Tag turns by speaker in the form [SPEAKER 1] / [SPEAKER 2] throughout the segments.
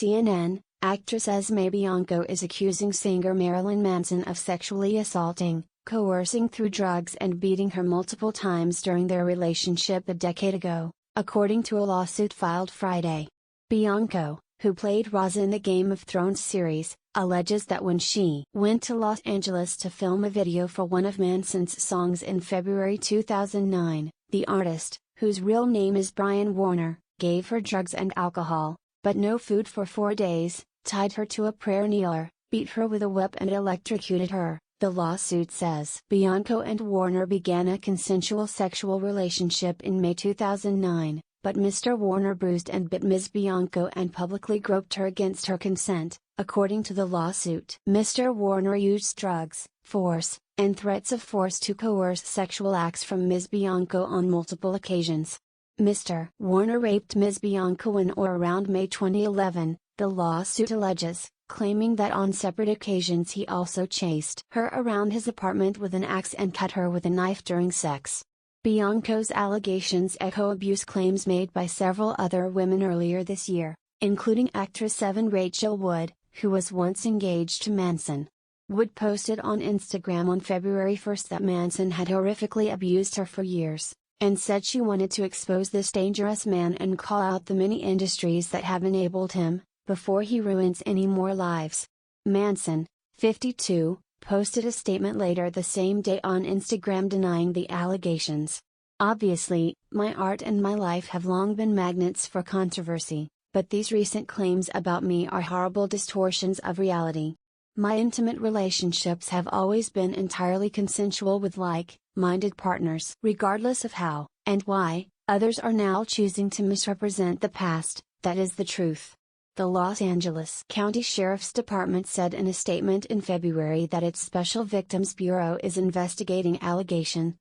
[SPEAKER 1] CNN, actress Esmé Bianco is accusing singer Marilyn Manson of sexually assaulting, coercing through drugs and beating her multiple times during their relationship a decade ago, according to a lawsuit filed Friday. Bianco, who played Roz in the Game of Thrones series, alleges that when she went to Los Angeles to film a video for one of Manson's songs in February 2009, the artist, whose real name is Brian Warner, gave her drugs and alcohol, but no food for 4 days, tied her to a prayer kneeler, beat her with a whip and electrocuted her, the lawsuit says. Bianco and Warner began a consensual sexual relationship in May 2009, but Mr. Warner bruised and bit Ms. Bianco and publicly groped her against her consent, according to the lawsuit. Mr. Warner used drugs, force, and threats of force to coerce sexual acts from Ms. Bianco on multiple occasions. Mr. Warner raped Ms. Bianco in or around May 2011, the lawsuit alleges, claiming that on separate occasions he also chased her around his apartment with an axe and cut her with a knife during sex. Bianco's allegations echo abuse claims made by several other women earlier this year, including actress Evan Rachel Wood, who was once engaged to Manson. Wood posted on Instagram on February 1 that Manson had horrifically abused her for years, and said she wanted to expose this dangerous man and call out the many industries that have enabled him, before he ruins any more lives. Manson, 52, posted a statement later the same day on Instagram denying the allegations. "Obviously, my art and my life have long been magnets for controversy, but these recent claims about me are horrible distortions of reality. My intimate relationships have always been entirely consensual with like-minded partners. Regardless of how, and why, others are now choosing to misrepresent the past, that is the truth." The Los Angeles County Sheriff's Department said in a statement in February that its Special Victims Bureau is investigating allegations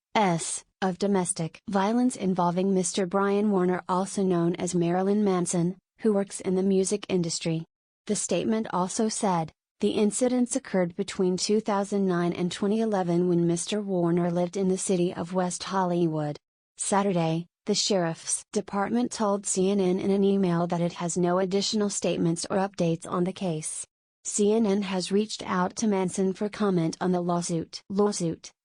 [SPEAKER 1] of domestic violence involving Mr. Brian Warner, also known as Marilyn Manson, who works in the music industry. The statement also said, the incidents occurred between 2009 and 2011 when Mr. Warner lived in the city of West Hollywood. Saturday, the Sheriff's Department told CNN in an email that it has no additional statements or updates on the case. CNN has reached out to Manson for comment on the lawsuit.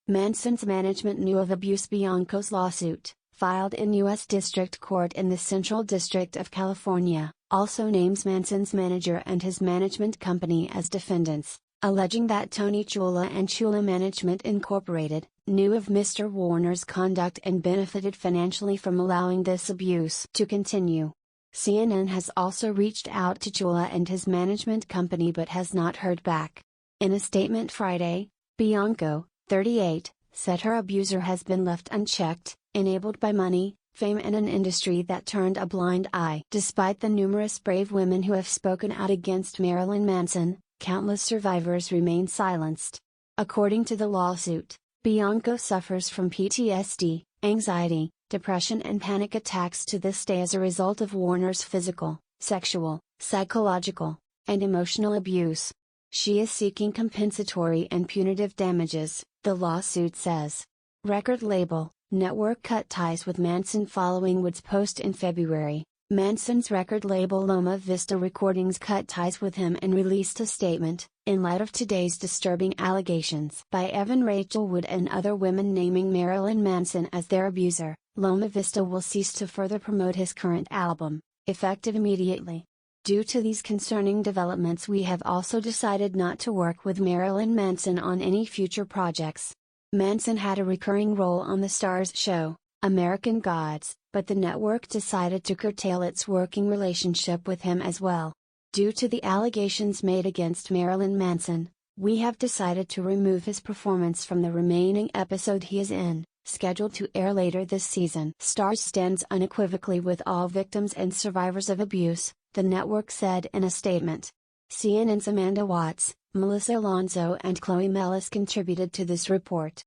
[SPEAKER 1] Manson's management knew of abuse. Bianco's lawsuit, filed in U.S. District Court in the Central District of California, also names Manson's manager and his management company as defendants, alleging that Tony Chula and Chula Management Incorporated knew of Mr. Warner's conduct and benefited financially from allowing this abuse to continue. CNN has also reached out to Chula and his management company but has not heard back. In a statement Friday, Bianco, 38, said her abuser has been left unchecked, enabled by money, fame and an industry that turned a blind eye. Despite the numerous brave women who have spoken out against Marilyn Manson, countless survivors remain silenced. According to the lawsuit, Bianco suffers from PTSD, anxiety, depression and panic attacks to this day as a result of Warner's physical, sexual, psychological, and emotional abuse. She is seeking compensatory and punitive damages, the lawsuit says. Record label, Network cut ties with Manson following Wood's post in February. Manson's record label Loma Vista Recordings cut ties with him and released a statement, in light of today's disturbing allegations by Evan Rachel Wood and other women naming Marilyn Manson as their abuser. Loma Vista will cease to further promote his current album, effective immediately. Due to these concerning developments, we have also decided not to work with Marilyn Manson on any future projects. Manson had a recurring role on the Starz show, American Gods, but the network decided to curtail its working relationship with him as well. Due to the allegations made against Marilyn Manson, we have decided to remove his performance from the remaining episode he is in, scheduled to air later this season. Starz stands unequivocally with all victims and survivors of abuse, the network said in a statement. CNN's Amanda Watts, Melissa Alonso and Chloe Mellis contributed to this report.